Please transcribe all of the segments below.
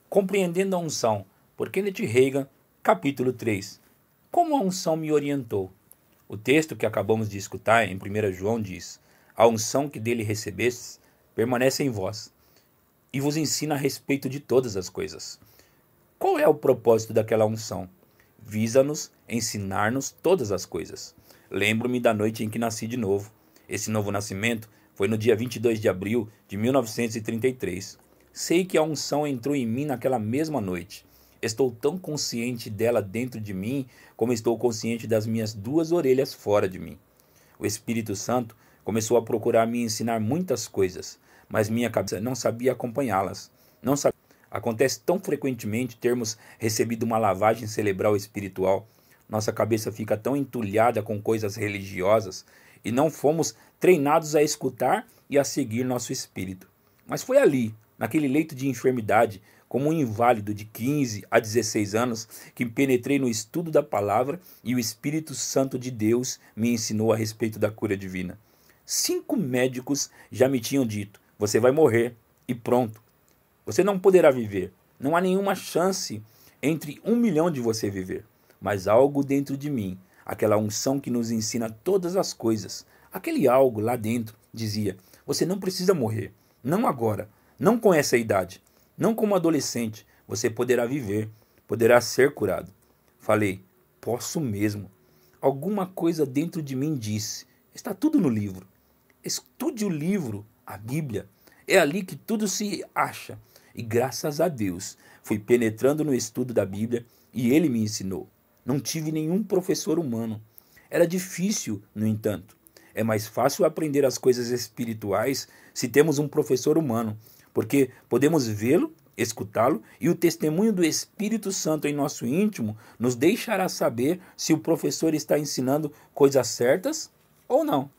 Compreendendo a unção, por Kenneth Hagin, capítulo 3. Como a unção me orientou? O texto que acabamos de escutar em 1 João diz: a unção que dele recebestes permanece em vós e vos ensina a respeito de todas as coisas. Qual é o propósito daquela unção? Visa-nos ensinar-nos todas as coisas. Lembro-me da noite em que nasci de novo. Esse novo nascimento foi no dia 22 de abril de 1933. Sei que a unção entrou em mim naquela mesma noite. Estou tão consciente dela dentro de mim como estou consciente das minhas duas orelhas fora de mim. O Espírito Santo começou a procurar me ensinar muitas coisas, mas minha cabeça não sabia acompanhá-las. Não sabia. Acontece tão frequentemente termos recebido uma lavagem cerebral espiritual. Nossa cabeça fica tão entulhada com coisas religiosas e não fomos treinados a escutar e a seguir nosso espírito. Mas foi ali, naquele leito de enfermidade, como um inválido de 15 a 16 anos, que penetrei no estudo da palavra e o Espírito Santo de Deus me ensinou a respeito da cura divina. 5 médicos já me tinham dito: você vai morrer e pronto. Você não poderá viver. Não há nenhuma chance entre 1 milhão de você viver. Mas algo dentro de mim, aquela unção que nos ensina todas as coisas, aquele algo lá dentro dizia: você não precisa morrer. Não agora. Não com essa idade. Não como adolescente. Você poderá viver. Poderá ser curado. Falei: posso mesmo. Alguma coisa dentro de mim disse: está tudo no livro. Estude o livro, a Bíblia. É ali que tudo se acha. E graças a Deus, fui penetrando no estudo da Bíblia e ele me ensinou. Não tive nenhum professor humano. Era difícil, no entanto. É mais fácil aprender as coisas espirituais se temos um professor humano, porque podemos vê-lo, escutá-lo, e o testemunho do Espírito Santo em nosso íntimo nos deixará saber se o professor está ensinando coisas certas ou não.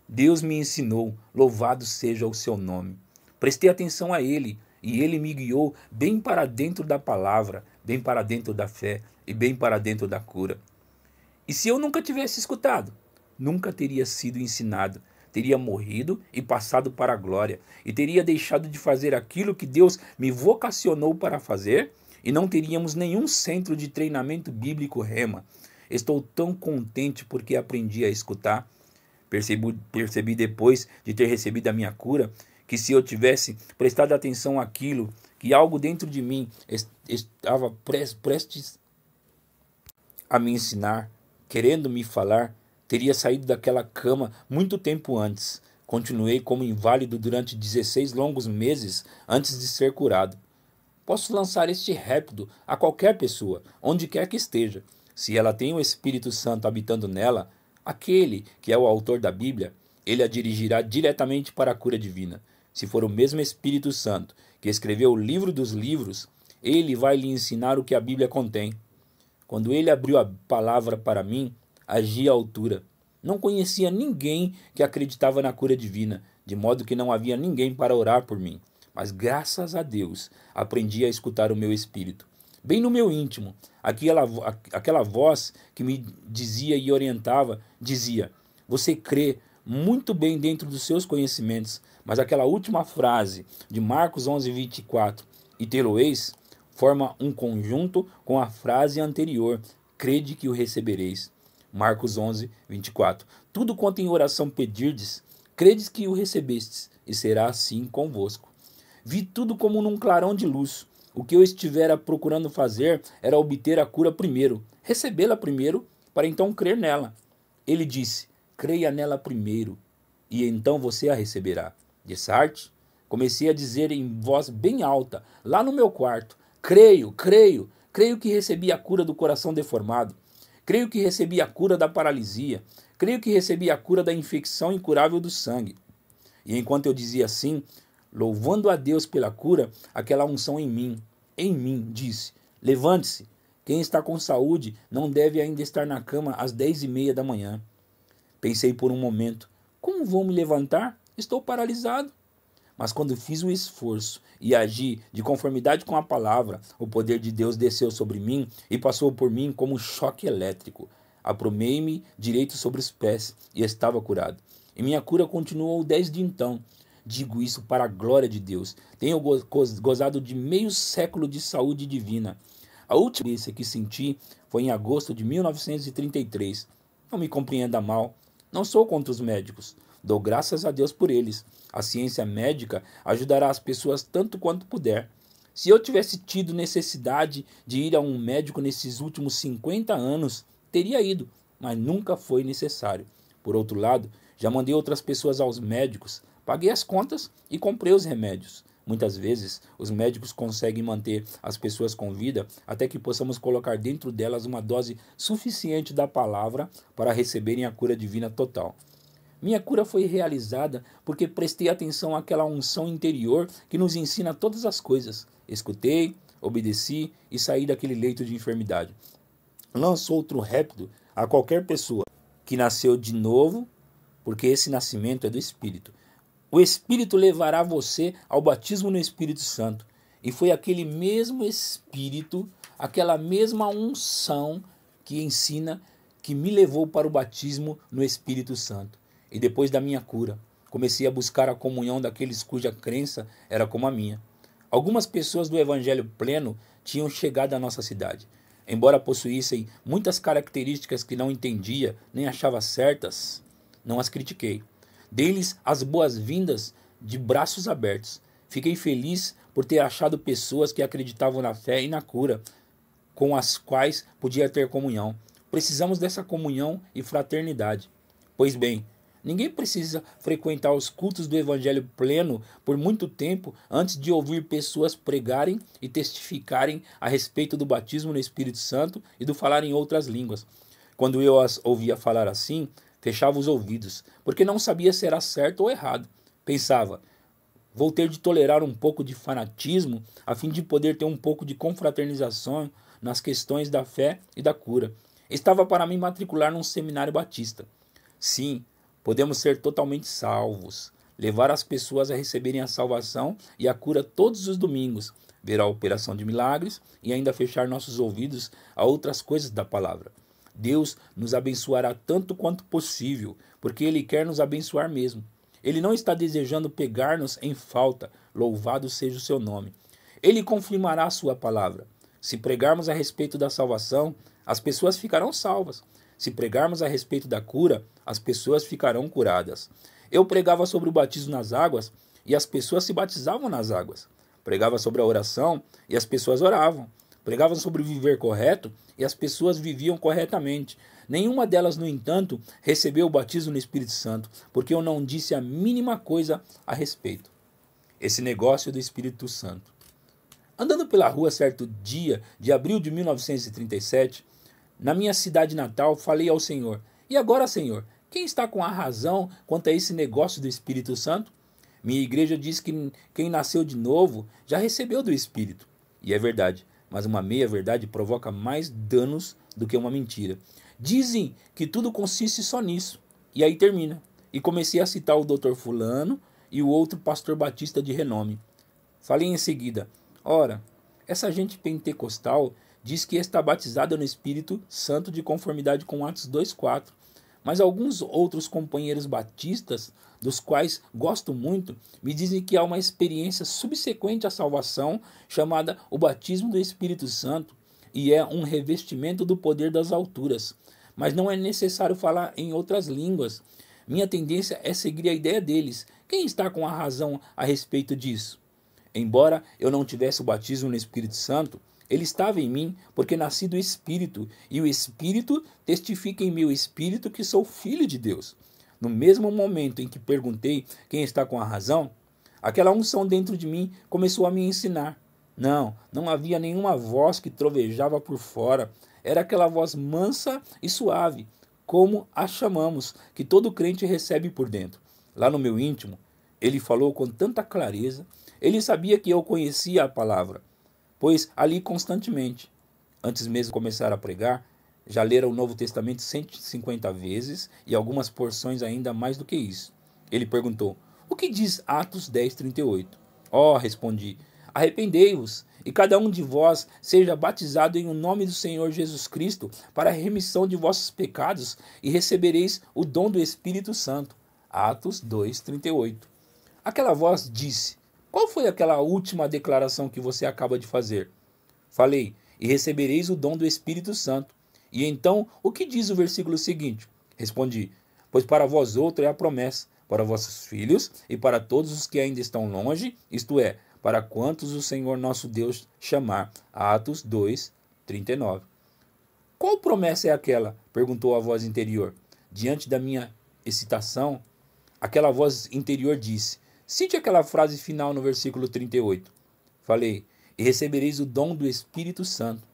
Deus me ensinou, louvado seja o seu nome. Prestei atenção a ele, e ele me guiou bem para dentro da palavra, bem para dentro da fé e bem para dentro da cura. E se eu nunca tivesse escutado? Nunca teria sido ensinado, teria morrido e passado para a glória, e teria deixado de fazer aquilo que Deus me vocacionou para fazer, e não teríamos nenhum centro de treinamento bíblico Rema. Estou tão contente porque aprendi a escutar. Percebi depois de ter recebido a minha cura, que se eu tivesse prestado atenção àquilo, que algo dentro de mim estava prestes a me ensinar, querendo me falar, teria saído daquela cama muito tempo antes. Continuei como inválido durante 16 longos meses antes de ser curado. Posso lançar este répido a qualquer pessoa, onde quer que esteja. Se ela tem o Espírito Santo habitando nela, aquele que é o autor da Bíblia, ele a dirigirá diretamente para a cura divina. Se for o mesmo Espírito Santo que escreveu o livro dos livros, ele vai lhe ensinar o que a Bíblia contém. Quando ele abriu a palavra para mim, agi à altura. Não conhecia ninguém que acreditava na cura divina, de modo que não havia ninguém para orar por mim. Mas graças a Deus, aprendi a escutar o meu espírito. Bem no meu íntimo, aquela voz que me dizia e orientava, dizia: você crê muito bem dentro dos seus conhecimentos, mas aquela última frase de Marcos 11:24, e tê-lo-eis, forma um conjunto com a frase anterior: crede que o recebereis. Marcos 11:24. Tudo quanto em oração pedirdes, credes que o recebestes, e será assim convosco. Vi tudo como num clarão de luz. O que eu estivera procurando fazer era obter a cura primeiro, recebê-la primeiro, para então crer nela. Ele disse: creia nela primeiro, e então você a receberá. De Sartre, comecei a dizer em voz bem alta, lá no meu quarto: creio que recebi a cura do coração deformado. Creio que recebi a cura da paralisia. Creio que recebi a cura da infecção incurável do sangue. E enquanto eu dizia assim, louvando a Deus pela cura, aquela unção em mim, disse: levante-se. Quem está com saúde não deve ainda estar na cama às 10:30 da manhã. Pensei por um momento: como vou me levantar? Estou paralisado. Mas quando fiz o esforço e agi de conformidade com a palavra, o poder de Deus desceu sobre mim e passou por mim como um choque elétrico. Aprumei-me direito sobre os pés e estava curado. E minha cura continuou desde então. Digo isso para a glória de Deus. Tenho gozado de meio século de saúde divina. A última vez que senti foi em agosto de 1933. Não me compreenda mal. Não sou contra os médicos. Dou graças a Deus por eles. A ciência médica ajudará as pessoas tanto quanto puder. Se eu tivesse tido necessidade de ir a um médico nesses últimos 50 anos, teria ido, mas nunca foi necessário. Por outro lado, já mandei outras pessoas aos médicos, paguei as contas e comprei os remédios. Muitas vezes, os médicos conseguem manter as pessoas com vida até que possamos colocar dentro delas uma dose suficiente da palavra para receberem a cura divina total. Minha cura foi realizada porque prestei atenção àquela unção interior que nos ensina todas as coisas. Escutei, obedeci e saí daquele leito de enfermidade. Lanço outro rápido a qualquer pessoa que nasceu de novo, porque esse nascimento é do Espírito. O Espírito levará você ao batismo no Espírito Santo. E foi aquele mesmo Espírito, aquela mesma unção que ensina, que me levou para o batismo no Espírito Santo. E depois da minha cura, comecei a buscar a comunhão daqueles cuja crença era como a minha. Algumas pessoas do Evangelho pleno tinham chegado à nossa cidade. Embora possuíssem muitas características que não entendia, nem achava certas, não as critiquei. Dei-lhes as boas-vindas de braços abertos. Fiquei feliz por ter achado pessoas que acreditavam na fé e na cura, com as quais podia ter comunhão. Precisamos dessa comunhão e fraternidade. Pois bem, ninguém precisa frequentar os cultos do Evangelho pleno por muito tempo antes de ouvir pessoas pregarem e testificarem a respeito do batismo no Espírito Santo e do falar em outras línguas. Quando eu as ouvia falar assim, fechava os ouvidos, porque não sabia se era certo ou errado. Pensava, vou ter de tolerar um pouco de fanatismo a fim de poder ter um pouco de confraternização nas questões da fé e da cura. Estava para me matricular num seminário batista. Sim, podemos ser totalmente salvos, levar as pessoas a receberem a salvação e a cura todos os domingos, ver a operação de milagres e ainda fechar nossos ouvidos a outras coisas da palavra. Deus nos abençoará tanto quanto possível, porque Ele quer nos abençoar mesmo. Ele não está desejando pegar-nos em falta, louvado seja o seu nome. Ele confirmará a sua palavra. Se pregarmos a respeito da salvação, as pessoas ficarão salvas. Se pregarmos a respeito da cura, as pessoas ficarão curadas. Eu pregava sobre o batismo nas águas e as pessoas se batizavam nas águas. Pregava sobre a oração e as pessoas oravam. Pregava sobre o viver correto e as pessoas viviam corretamente. Nenhuma delas, no entanto, recebeu o batismo no Espírito Santo, porque eu não disse a mínima coisa a respeito. Esse negócio do Espírito Santo. Andando pela rua certo dia de abril de 1937, na minha cidade natal, falei ao Senhor: e agora, Senhor, quem está com a razão quanto a esse negócio do Espírito Santo? Minha igreja diz que quem nasceu de novo já recebeu do Espírito. E é verdade, mas uma meia-verdade provoca mais danos do que uma mentira. Dizem que tudo consiste só nisso. E aí termina. E comecei a citar o Dr. Fulano e o outro pastor batista de renome. Falei em seguida: ora, essa gente pentecostal diz que está batizada no Espírito Santo de conformidade com Atos 2,4. Mas alguns outros companheiros batistas, dos quais gosto muito, me dizem que há uma experiência subsequente à salvação chamada o batismo do Espírito Santo e é um revestimento do poder das alturas. Mas não é necessário falar em outras línguas. Minha tendência é seguir a ideia deles. Quem está com a razão a respeito disso? Embora eu não tivesse o batismo no Espírito Santo, ele estava em mim porque nasci do Espírito, e o Espírito testifica em meu espírito que sou filho de Deus. No mesmo momento em que perguntei quem está com a razão, aquela unção dentro de mim começou a me ensinar. Não havia nenhuma voz que trovejava por fora. Era aquela voz mansa e suave, como a chamamos, que todo crente recebe por dentro. Lá no meu íntimo, ele falou com tanta clareza. Ele sabia que eu conhecia a palavra, pois ali constantemente, antes mesmo de começar a pregar, já lera o Novo Testamento 150 vezes e algumas porções ainda mais do que isso. Ele perguntou: o que diz Atos 10:38? Respondi: arrependei-vos e cada um de vós seja batizado em o nome do Senhor Jesus Cristo para a remissão de vossos pecados e recebereis o dom do Espírito Santo. Atos 2:38. Aquela voz disse: qual foi aquela última declaração que você acaba de fazer? Falei: e recebereis o dom do Espírito Santo. E então, o que diz o versículo seguinte? Respondi: pois para vós outro é a promessa, para vossos filhos e para todos os que ainda estão longe, isto é, para quantos o Senhor nosso Deus chamar. Atos 2, 39. Qual promessa é aquela? Perguntou a voz interior. Diante da minha excitação, aquela voz interior disse: cite aquela frase final no versículo 38. Falei: e recebereis o dom do Espírito Santo.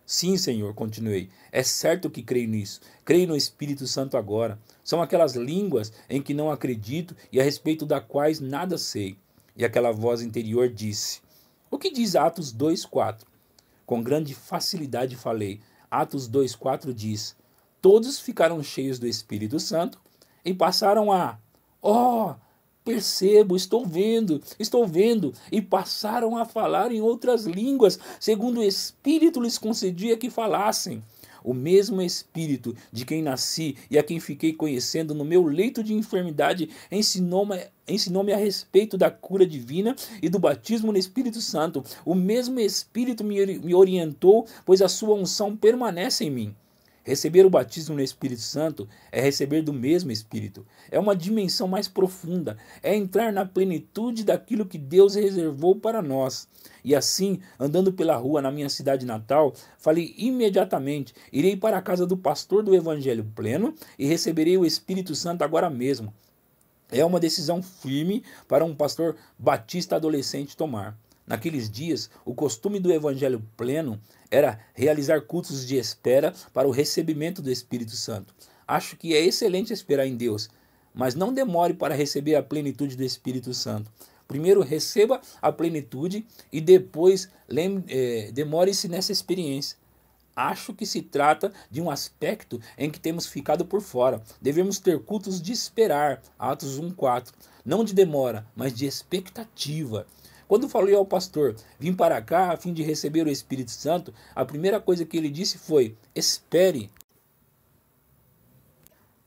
Sim, Senhor, continuei. É certo que creio nisso. Creio no Espírito Santo agora. São aquelas línguas em que não acredito e a respeito das quais nada sei. E aquela voz interior disse: o que diz Atos 2:4? Com grande facilidade falei. Atos 2:4 diz: todos ficaram cheios do Espírito Santo e passaram a... percebo, estou vendo, e passaram a falar em outras línguas, segundo o Espírito lhes concedia que falassem. O mesmo Espírito de quem nasci e a quem fiquei conhecendo no meu leito de enfermidade ensinou-me a respeito da cura divina e do batismo no Espírito Santo. O mesmo Espírito me orientou, pois a sua unção permanece em mim. Receber o batismo no Espírito Santo é receber do mesmo Espírito. É uma dimensão mais profunda. É entrar na plenitude daquilo que Deus reservou para nós. E assim, andando pela rua na minha cidade natal, falei imediatamente: irei para a casa do pastor do Evangelho Pleno e receberei o Espírito Santo agora mesmo. É uma decisão firme para um pastor batista adolescente tomar. Naqueles dias, o costume do Evangelho Pleno era realizar cultos de espera para o recebimento do Espírito Santo. Acho que é excelente esperar em Deus, mas não demore para receber a plenitude do Espírito Santo. Primeiro receba a plenitude e depois demore-se nessa experiência. Acho que se trata de um aspecto em que temos ficado por fora. Devemos ter cultos de esperar, Atos 1:4. Não de demora, mas de expectativa. Quando falei ao pastor: vim para cá a fim de receber o Espírito Santo, a primeira coisa que ele disse foi: espere.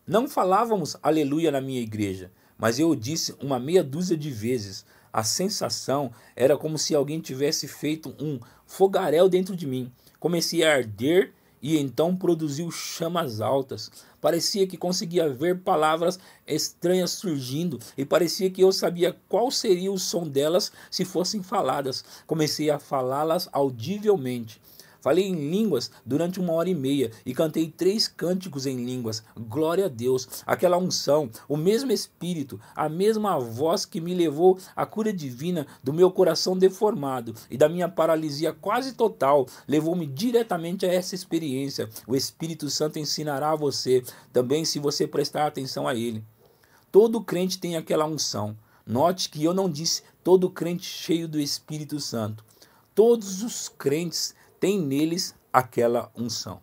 Não falávamos aleluia na minha igreja, mas eu o disse uma meia dúzia de vezes. A sensação era como se alguém tivesse feito um fogaréu dentro de mim. Comecei a arder e então produziu chamas altas. Parecia que conseguia ver palavras estranhas surgindo e parecia que eu sabia qual seria o som delas se fossem faladas. Comecei a falá-las audivelmente. Falei em línguas durante 1h30 e cantei 3 cânticos em línguas. Glória a Deus, aquela unção, o mesmo Espírito, a mesma voz que me levou à cura divina do meu coração deformado e da minha paralisia quase total, levou-me diretamente a essa experiência. O Espírito Santo ensinará a você, também se você prestar atenção a ele. Todo crente tem aquela unção. Note que eu não disse todo crente cheio do Espírito Santo. Todos os crentes têm neles aquela unção.